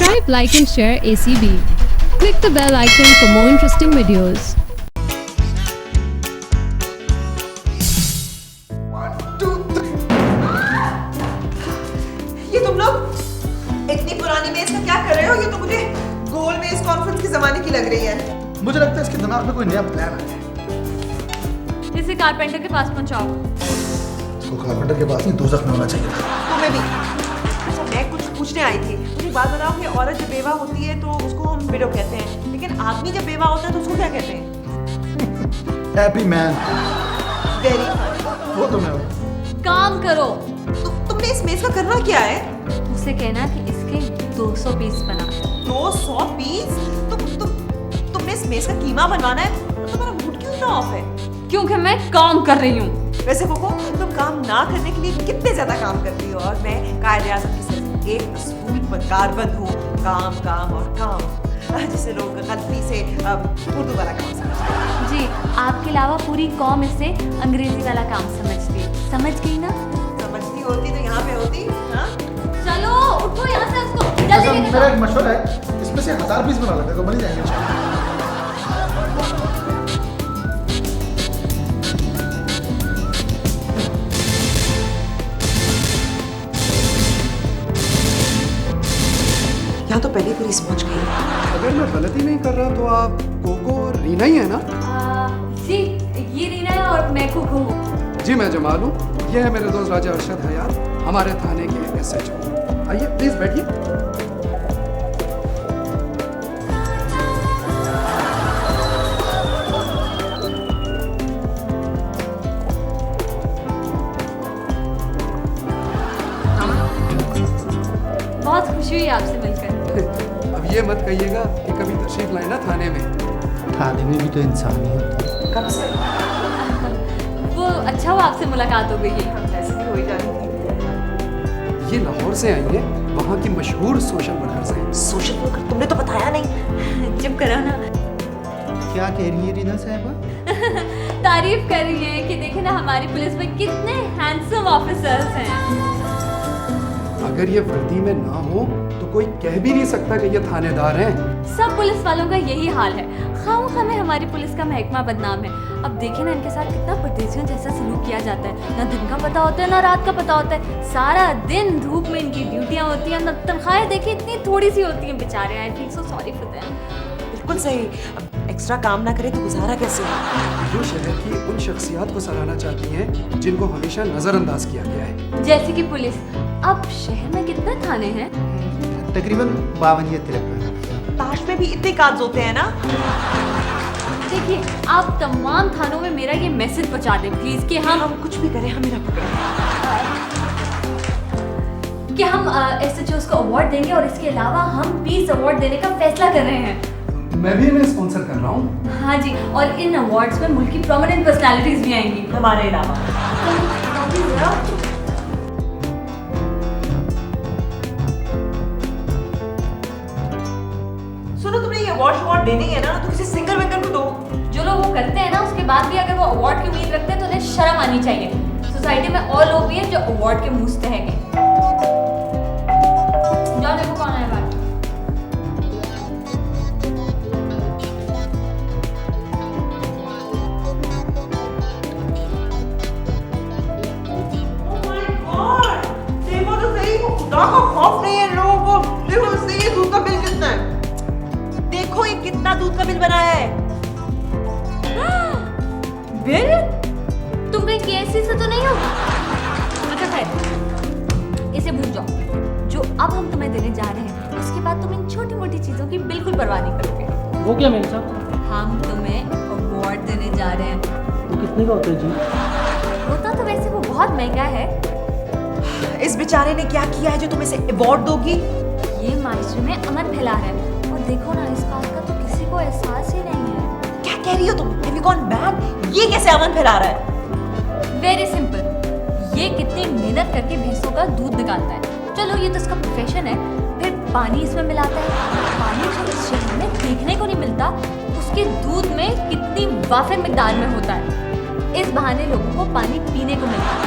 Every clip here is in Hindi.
Subscribe, like and share ACB. Click the bell icon for more interesting videos. ये तुम लोग इतनी पुरानी मेज का क्या कर रहे हो? ये तो मुझे गोल मेज कॉन्फ्रेंस के जमाने की लग रही है। मुझे लगता है इसके दिमाग में कोई नया प्लान आ गया। इसे कारपेंटर के पास पहुंचाओ। इसको कारपेंटर के पास नहीं दोज़ख में होना चाहिए था। तुम्हें भी। अच्छा, मैं कुछ पूछने आई थी। मुझे बात बताओ कि औरत जब बेवा होती है तो उसको हम विडो कहते हैं, लेकिन आदमी जब बेवा होता है तो उसको क्या कहते हैं? Happy man. वेरी वो तो मैं हूँ। काम करो। तुमने इस मेज का करना क्या है? उसे कहना कि इसके 200 पीस बना। 200 पीस? तुमने इस मेज का कीमा बनवाना है? तो तुम्हारा मूड क्यों इतना ऑफ है? क्योंकि मैं काम कर रही हूँ। वैसे कोको, तुम काम ना करने के लिए कितने ज्यादा काम करती हो, और मैं कायदे आज़म की सिर्फ एक असूल पर कारबंद हूँ, काम काम और काम, जिसे लोग गलती से उर्दू वाला काम समझते हैं। जी, आपके अलावा पूरी कौम इसे अंग्रेजी वाला काम समझती है। समझ गई ना? समझती होती तो यहाँ पे होती। हाँ, चलो उठो यहाँ से, उसको अच्छा, जल्दी लेके मेरा जाओ। एक मशवरा है, इसमें से 1000 पीस बना लेते हैं तो बन ही जाएंगे इंशाल्लाह। यहाँ तो पहले पूरी समझ गई। अगर मैं गलती नहीं कर रहा तो आप कोको और रीना ही है ना? जी, ये रीना है और मैं कुकू हूँ। जी, मैं जमाल हूँ। ये है मेरे दोस्त राजा अरशद हयात, हमारे थाने के SHO। आइए प्लीज बैठिए। बहुत खुशी हुई आपसे मिलकर। अब ये मत कहिएगा कि कभी तशरीफ लाए ना थाने में। थाने में भी तो इंसान ही होता है। कब से? वो अच्छा हुआ आपसे मुलाकात हो गई है। ऐसे भी हो ही जाती थी। ये लाहौर से आई है, वहाँ की मशहूर सोशल वर्कर से। Social worker? तुमने तो बताया नहीं। चुप करो ना। क्या कह रही है रीना साहिबा? तारीफ कर रही है कि देखे ना हमारी पुलिस में कितने हैंडसम ऑफिसर्स हैं। अगर ये वर्दी में ना हो तो कोई कह भी नहीं सकता कि ये थानेदार हैं। सब पुलिस वालों का यही हाल है। खामखा में हमारी पुलिस का महकमा बदनाम है। अब देखे ना इनके साथ कितना परदेसियों जैसा सलूक किया जाता है। ना दिन का पता होता है ना रात का पता होता है। सारा दिन धूप में इनकी ड्यूटियां होती हैं। तनख्वाहें देखिए इतनी थोड़ी सी होती हैं बेचारे। I feel so sorry for them. बिल्कुल सही। अब एक्स्ट्रा काम ना करे तो गुजारा कैसे हो? जो शहर की उन शख्सियात को सराहना चाहती हैं जिनको हमेशा नजरअंदाज किया गया है। जैसे कि पुलिस। अब शहर में कितने थाने हैं? तकरीबन 52 या 53। ताश में भी इतने कार्ड्स होते हैं ना। देखिए, आप तमाम थानों में मेरा ये मैसेज पहुंचा दें प्लीज कि हम कुछ भी करें, हमें ना पकड़े। SHOs को अवार्ड देंगे और इसके अलावा हम पीस अवार्ड देने का फैसला कर रहे हैं। मैं भी इन्हें स्पॉन्सर कर रहा हूँ। हाँ जी, और इन अवार्ड्स में मुल्क की प्रोमिनेंट पर्सनालिटीज भी आएंगी हमारे अलावा। सुनो, तुमने ये अवार्ड देने हैं ना, तो किसी सिंगर विंगर को दो। जो लोग वो करते हैं ना, उसके बाद भी अगर वो अवार्ड की उम्मीद रखते हैं तो उन्हें शर्म आनी चाहिए। सोसाइटी में और लोग भी हैं जो अवार्ड के मुस्तहक हैं। जाओ देखो कौन आया बाहर। देखो तो सही, वो खुदा का खौफ नहीं है लोगों को। देखो इससे ये दूध का बिल कितना है। देखो ये कितना दूध का बिल बनाया है। बिल? तुम कहीं KFC से तो नहीं हो? अच्छा खैर, इसे भूल जाओ। जो अब हम तुम्हें देने जा रहे हैं, उसके बाद तुम इन छोटी मोटी चीजों की बिल्कुल परवाह नहीं करोगे। वो क्या मेरे साहब? हम तुम्हें अवार्ड देने जा रहे हैं। वो कितने का होता है जी? होता तो वैसे वो बहुत महंगा है। इस बेचारे ने क्या किया है जो तुम इसे अवार्ड दोगी? ये माइशरे में अमन फैला है। और देखो ना, इस बात का तो किसी को एहसास ही नहीं है। क्या कह रही हो तुम? Have you gone mad? ये कैसे अमन फैला रहा है? Very simple. ये कितनी मेहनत करके भैंसों का दूध निकालता है। चलो ये तो इसका प्रोफेशन है। फिर पानी इसमें मिलाता है। पानी जो इस शहर में देखने को नहीं मिलता, उसके दूध में कितनी वाफिर मिकदार में होता है। इस बहाने लोगों को पानी पीने को मिलता है,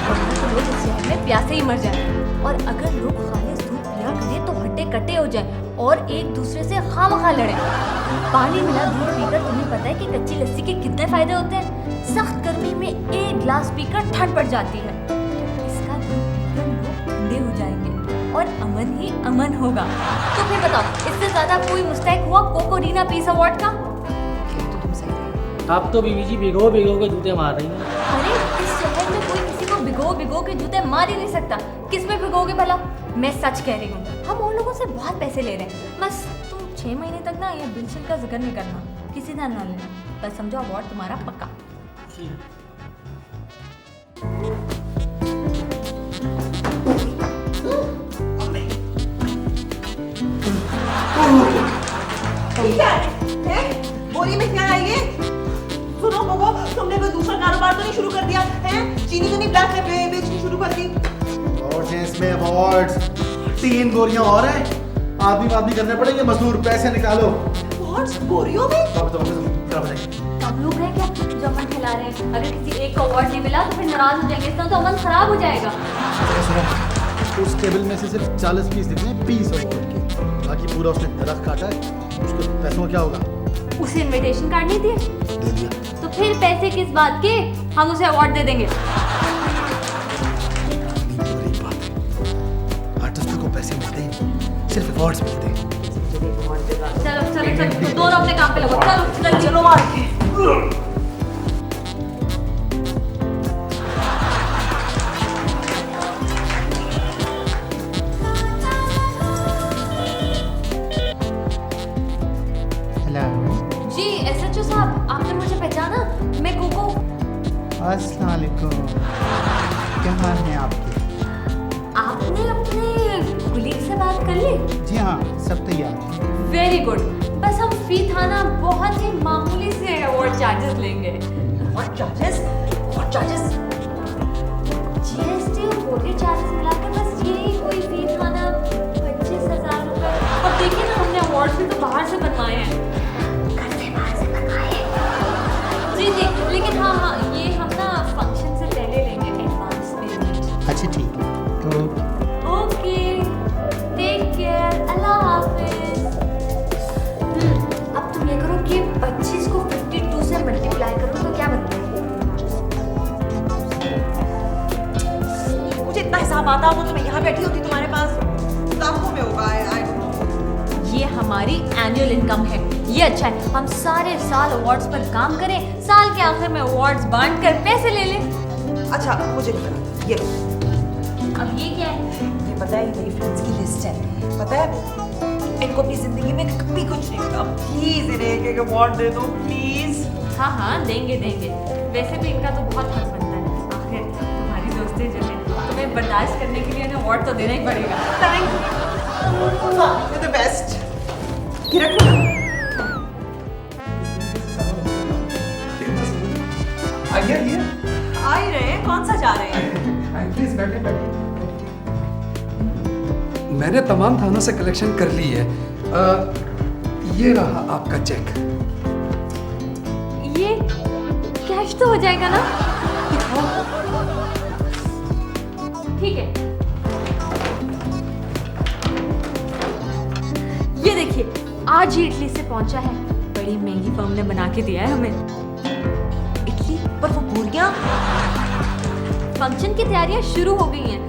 वरना तो लोग इस शहर में प्यासे ही मर जाए। और अगर लोग खालिस दूध पिया करें तो हड्डी रिश्ते कटे हो जाए और एक दूसरे से खामखा लड़े। पानी मिला दूध पीकर तुम्हें पता है कि कच्ची लस्सी के कितने फायदे होते हैं। सख्त गर्मी में एक गिलास पीकर ठंड पड़ जाती है, तो इसका दूध पीकर लोग ठंडे हो जाएंगे और अमन ही अमन होगा। तो फिर बताओ, इससे ज्यादा कोई मुस्तैक हुआ कोकोरीना पीस अवार्ड का? आप तो बीवी जी भिगो भिगो के जूते मार रही हैं। अरे इस शहर में कोई किसी को भिगो भिगो के जूते मार ही नहीं सकता। किस में भिगोगे भला? मैं सच कह रही हूँ, हम उन लोगों से बहुत पैसे ले रहे हैं। बस तुम 6 महीने तक ना ये बिल शिल का जिक्र नहीं करना, किसी तरह ना लेना। बस समझो अवार्ड तुम्हारा पक्का। क्या है? बोरी में क्या है ये? सुनो कोको, तुमने कोई दूसरा कारोबार तो नहीं शुरू कर दिया है? चीनी तो नहीं ब्लैक में बेचनी शुरू कर दी? और इसमें अवार्ड्स 3 बोरियां और हैं। आदमी करने पड़ेंगे, मजदूर पैसे निकालो। अवार्ड्स बोरियों में? कम लोग हैं क्या जो अमन खिला रहे हैं? अगर किसी एक को अवार्ड नहीं मिला तो फिर नाराज हो जाएंगे, इसका तो अमन खराब हो जाएगा। सुनो, उस टेबल में से सिर्फ 40 पीस दिखने हैं, पीस अवार्ड के। बाकी पूरा उसने दरख्त काटा है, उसके पैसों का क्या होगा? उसे इनविटेशन कार्ड नहीं दिए? दे दिया। तो फिर पैसे किस बात के? हम उसे अवार्ड दे देंगे। आर्टिस्ट को पैसे मिलते हैं, सिर्फ अवार्ड्स मिलते हैं। चलो चलो चलो, तो दोनों अपने काम पे लगो। चलो चलो मार के। हेलो, जी एसएचओ साहब, आपने मुझे पहचाना? मैं कोको। अस्सलाम वालेकुम। क्या हाल है आपके? आपने अपने कुलीग से बात कर ली? जी हाँ, सब तैयार है। Very good. बस हम फी थाना बहुत ही मामूली से अवार्ड चार्जेस लेंगे। और चार्जेस? जीएसटी और बोर्ड चार्जेस मिलाकर बस यही कोई फी थाना 25,000 रुपए। और देखिए ना, हमने अवार्ड भी तो बाहर से बनवाए हैं। घर से बाहर से बनवाए। जी जी, लेकिन हाँ, ये हम ना फंक्शन से पहले लेंगे एडवांस पेमेंट। अच्छा ठीक है, तो ओके, टेक केयर, अल्लाह हाफिज। अब तुम ये करो कि 25 को 52 से मल्टीप्लाई करो तो क्या बनता है? मुझे इतना हिसाब आता हो तो मैं यहाँ बैठी होती तुम्हारे पास। लाखों में होगा। I don't know। ये हमारी एनुअल इनकम है। ये अच्छा है, हम सारे साल अवार्ड्स पर काम करें, साल के आखिर में अवार्ड्स बांट कर पैसे ले लें। अच्छा, मुझे नहीं पता। ये लो। अब ये क्या है? ये पता है, मेरी फ्रेंड्स की लिस्ट है। पता है, इनको अपनी जिंदगी में कभी कुछ नहीं मिला। प्लीज इन्हें एक अवार्ड दे दो, प्लीज। हाँ हाँ, देंगे देंगे। वैसे भी इनका तो बहुत हक बनता है, आखिर तुम्हारी दोस्ती जो है, तुम्हें बर्दाश्त करने के लिए इन्हें अवार्ड तो देना ही पड़ेगा। Thank you, the best. ये रखो। आइए आ ही रहे हैं, कौन सा जा रहे हैं? प्लीज बैठे। मैंने तमाम थानों से कलेक्शन कर ली है। ये रहा आपका चेक। ये कैश तो हो जाएगा ना? ठीक है, ये देखिए, आज ही इटली से पहुंचा है। बड़ी महंगी फर्म ने बना के दिया है हमें। इटली? पर वो बोरियां? फंक्शन की तैयारियां शुरू हो गई हैं।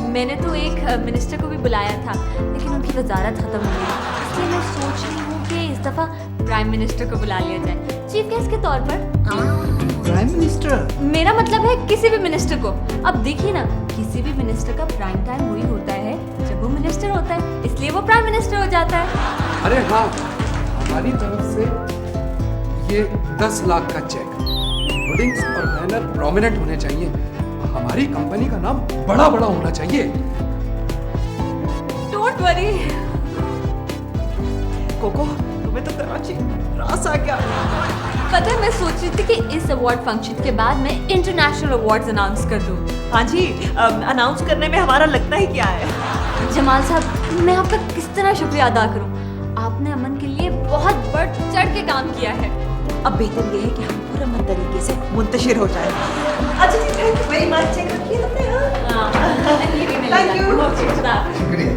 मैंने तो एक मिनिस्टर को भी बुलाया था, लेकिन उनकी वजारत खत्म हो गई, इसलिए मैं सोच रही हूँ कि इस दफा प्राइम मिनिस्टर को बुला लिया जाए, चीफ गेस्ट के तौर पर। Prime minister? मेरा मतलब है किसी भी मिनिस्टर को। अब देखिए ना, किसी भी मिनिस्टर का प्राइम टाइम वही होता है जब वो मिनिस्टर होता है, इसलिए वो प्राइम मिनिस्टर हो जाता है। अरे हाँ, हमारी तरफ से ये 10 लाख का चेक। होर्डिंग्स और बैनर प्रोमिनेंट होने चाहिए। हमारी कंपनी का नाम बड़ा होना चाहिए। Don't worry. कोको, तुम्हें तो कराची रास आ गया। पता है, मैं सोच रही थी कि इस अवार्ड फंक्शन के बाद मैं इंटरनेशनल अवार्ड्स अनाउंस कर दूं। हाँ जी, अनाउंस करने में हमारा लगता ही क्या है। जमाल साहब, मैं आपका किस तरह शुक्रिया अदा करूं? आपने अमन के लिए बहुत बढ़ चढ़ के काम किया है। अब बेहतर ये है कि हम पूरा तरीके से मुंतशिर हो जाए। अच्छा जी, thank you very much. Check रखिए अपने। हाँ, ये भी मिलेगा। Thank you. शुक्रिया।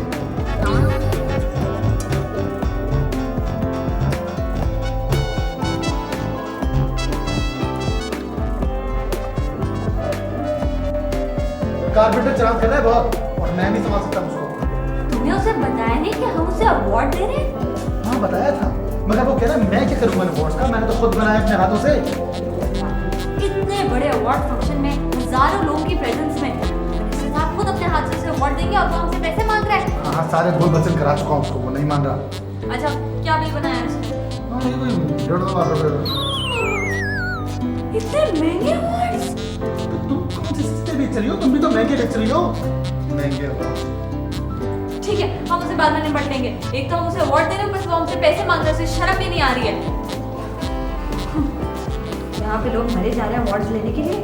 कारपेंटर चढ़ाव कर रहा है बहुत, और मैं नहीं समझ सकता उसको। तुमने उसे बताया नहीं कि हम उसे अवार्ड दे रहे हैं? हाँ बताया था, मगर वो कह रहा है मैं क्या करूँगा अवार्ड्स का, मैंने तो खुद बनाया अपने हाथों से। इतने बड़े अवार्ड फंक्शन में हजारों लोगों की प्रेजेंस में मिनिस्टर साहब खुद अपने हाथ से उसे अवार्ड देंगे और वो हमसे पैसे मांग रहा है। हाँ सारे बोल बचन करा चुका हूँ उसको, वो नहीं मान रहा। अच्छा, क्या बिल बनाया है उसने? हाँ ये कोई 1.5 लाख रुपए। इतने महंगे अवार्ड्स? तुम कौन से सस्ते बेच रही हो, तुम भी तो महंगे बेच रही हो। महंगे अवार्ड। ठीक है, हम उसे बाद में निपट लेंगे। एक तो हम उसे अवार्ड दे रहे हैं, ऊपर से वो हमसे पैसे मांग रहे हैं, उसे शर्म भी नहीं आ रही है। यहाँ पे लोग मरे जा रहे हैं अवार्ड्स लेने के लिए।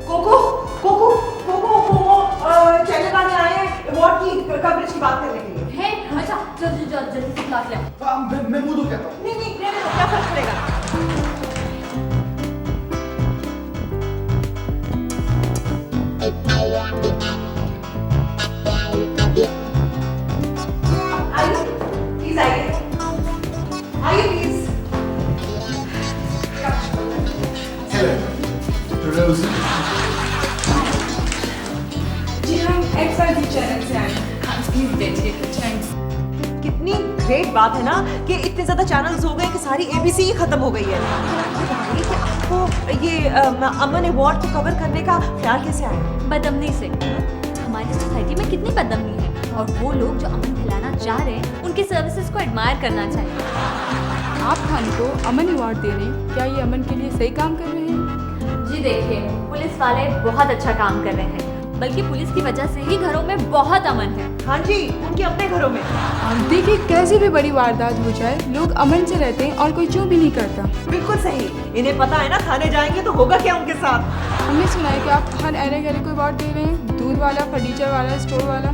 कोको कोको कोको वो चैनल वाले आए हैं अवार्ड की कवरेज की बात करने के लिए। है? अच्छा, जल्दी जल्दी से क्लास ले आओ। हाँ, मैं मुंह दूँ कहता हूँ। नहीं नहीं रहने दो, क्या फर्क पड़ेगा। आइए प्लीज, आइए प्लीज। जी हम XYZ चैनल से आए हैं। प्लीज बैठिए, थैंक्स। कितनी ग्रेट बात है ना कि इतने ज्यादा चैनल्स हो गए कि सारी एबीसी ही खत्म हो गई है। बताइए कि आपको ये अमन अवार्ड को कवर करने का ख्याल कैसे आया? बदमनी से। हमारी सोसाइटी में कितनी बदमनी है, और वो लोग जो अमन फैलाना चाह रहे हैं उनकी सर्विसेज को एडमायर करना चाहिए। आप खान को अमन अवार्ड दे रहे हैं, क्या ये अमन के लिए सही काम कर रहे हैं? जी देखिए, पुलिस वाले बहुत अच्छा काम कर रहे हैं, बल्कि पुलिस की वजह से ही घरों में बहुत अमन है। हाँ जी, उनके अपने घरों में। देखिए कैसी भी बड़ी वारदात हो जाए, लोग अमन से रहते हैं और कोई चूं भी नहीं करता। बिल्कुल सही, इन्हें पता है ना थाने जाएंगे तो होगा क्या उनके साथ। हमने सुना है कि आप हर अरे घरे को अवार्ड दे रहे हैं, दूध वाला, फर्नीचर वाला, स्टोर वाला।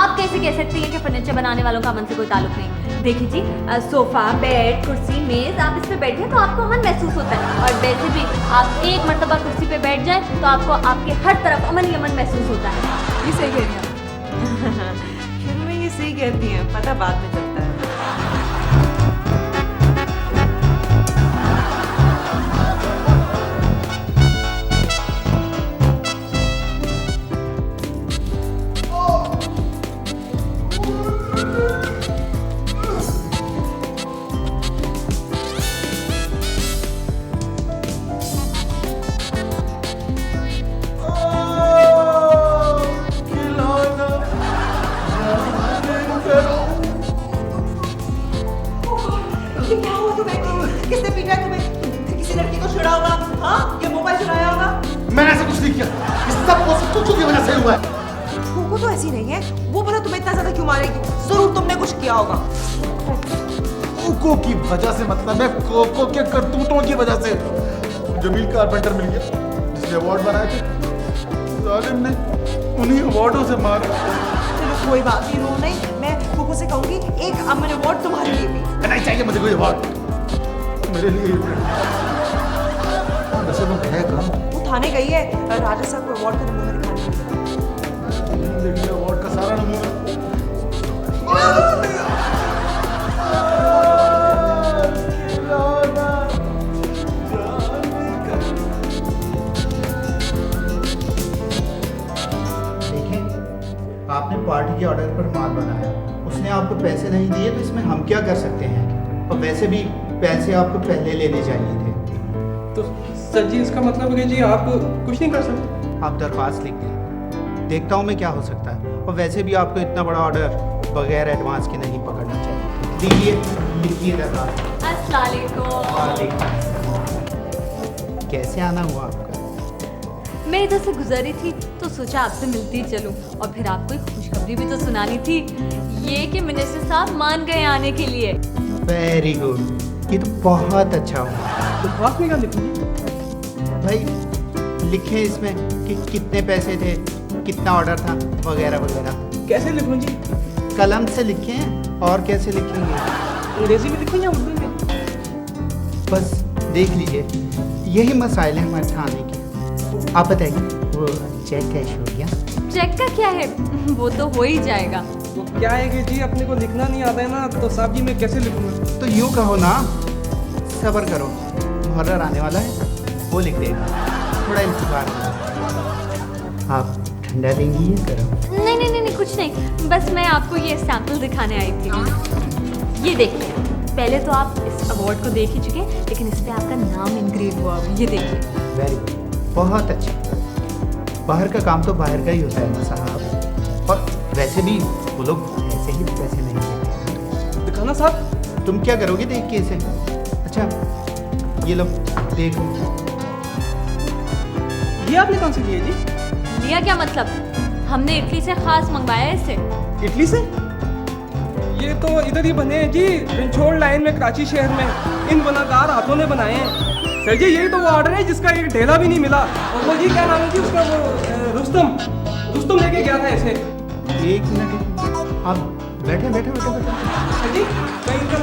आप कैसे कह सकती हैं कि फर्नीचर बनाने वालों का अमन से कोई ताल्लुक नहीं? देखिए जी, सोफा, बेड, कुर्सी, मेज, आप इस पे बैठे तो आपको अमन महसूस होता है, और वैसे भी आप एक मर्तबा कुर्सी पे बैठ जाए तो आपको आपके हर तरफ अमन ही अमन महसूस होता है। ये सही कह रही हैं आप। शुरू में ये सही कहती हैं, पता बाद में चलता है। ये क्या हुआ तुम्हें? किसने पीटा है तुम्हें? किसी लड़की को छुड़ा होगा? हाँ, ये मोबाइल चुराया होगा? मैंने ऐसा कुछ नहीं किया, इस सब कुछ की वजह से हुआ है। कोको तो ऐसी नहीं है, वो बोला तुम्हें इतना ज्यादा क्यों मारेगी? जरूर तुमने कुछ किया होगा। कोको की वजह से मतलब है, कोको के करतूतों की वजह से जमील कारपेंटर मिल गया जिसने अवार्ड बनाए थे, जालिम ने उन्हीं अवार्डों से मारा। चलो कोई बात नहीं, रो नहीं, मैं कोको से कहूंगी एक अमन अवार्ड तुम्हारे लिए भी। नहीं चाहिए मुझे कोई अवार्ड, मेरे लिए वैसे वो है कहाँ? वो थाने गई है राजा साहब को अवार्ड का नमूना दिखाने के लिए। अवार्ड का सारा नमूना देखें, आपने पार्टी के ऑर्डर पर माल बनाया, उसने आपको पैसे नहीं दिए तो इसमें हम क्या कर सकते हैं? और वैसे भी पैसे आपको पहले लेने चाहिए थे। तो सर जी इसका मतलब है कि जी आप कुछ नहीं कर सकते? आप दरख्वास्त लिख दें, देखता हूँ मैं क्या हो सकता है। और वैसे भी आपको इतना बड़ा ऑर्डर बगैर एडवांस के नहीं पकड़ना चाहिए। दीजिए, लिखिए दरख्वास्त। अस्सलाम वालेकुम। कैसे आना हुआ आपका? मैं इधर से गुजर रही थी तो सोचा आपसे मिलती चलूं, और फिर आपको एक खुशखबरी भी तो सुनानी थी, ये कि मिनिस्टर साहब मान गए आने के लिए। वेरी गुड, ये तो बहुत अच्छा हुआ। तो बात में क्या लिखूंगी? भाई लिखें इसमें कि कितने पैसे थे, कितना ऑर्डर था, वगैरह वगैरह। कैसे लिखूं जी? कलम से लिखें, और कैसे लिखेंगे? अंग्रेजी में लिखूं या उर्दू में? बस देख लीजिए, यही मसाइल हैं हमारे थाने के। आप बताइए, वो चेक कैश हो गया? चेक का क्या है, वो तो हो ही जाएगा। वो क्या है कि जी अपने को लिखना नहीं आता है ना, तो साहब जी मैं कैसे लिखूंगा? तो यूँ कहो ना, सब्र करो, हॉरर आने वाला है वो लिख देगा, थोड़ा इंतजार करो। आप ठंडा लेंगी या गर्म? नहीं नहीं नहीं नहीं, कुछ नहीं, बस मैं आपको ये सैंपल दिखाने आई थी। ये देखिए, पहले तो आप इस अवार्ड को देख ही चुके हैं, लेकिन इस पे आपका नाम इनग्रेव हुआ है, ये देखिए। वेरी गुड, बहुत अच्छा। बाहर का काम तो बाहर का ही होता है ना साहब, और वैसे भी वो लोग ऐसे ही पैसे नहीं देते। दिखाना साहब। तुम क्या करोगे देख के इसे? अच्छा ये लो देख। ये आपने कौन से लिए जी? लिया क्या मतलब, हमने इटली से खास मंगवाया है इसे। इटली से? ये तो इधर ही बने हैं जी, पिंछोड़ लाइन में, कराची शहर में। इन बनाकार हाथों ने बनाए हैं। सर जी यही तो वो ऑर्डर है जिसका एक ढेला भी नहीं मिला। और वो जी क्या नाम है जी उसका, वो रुस्तम लेके गया था इसे। एक मिनट, आप बैठे बैठे बैठे बैठे। सर जी मैं इनका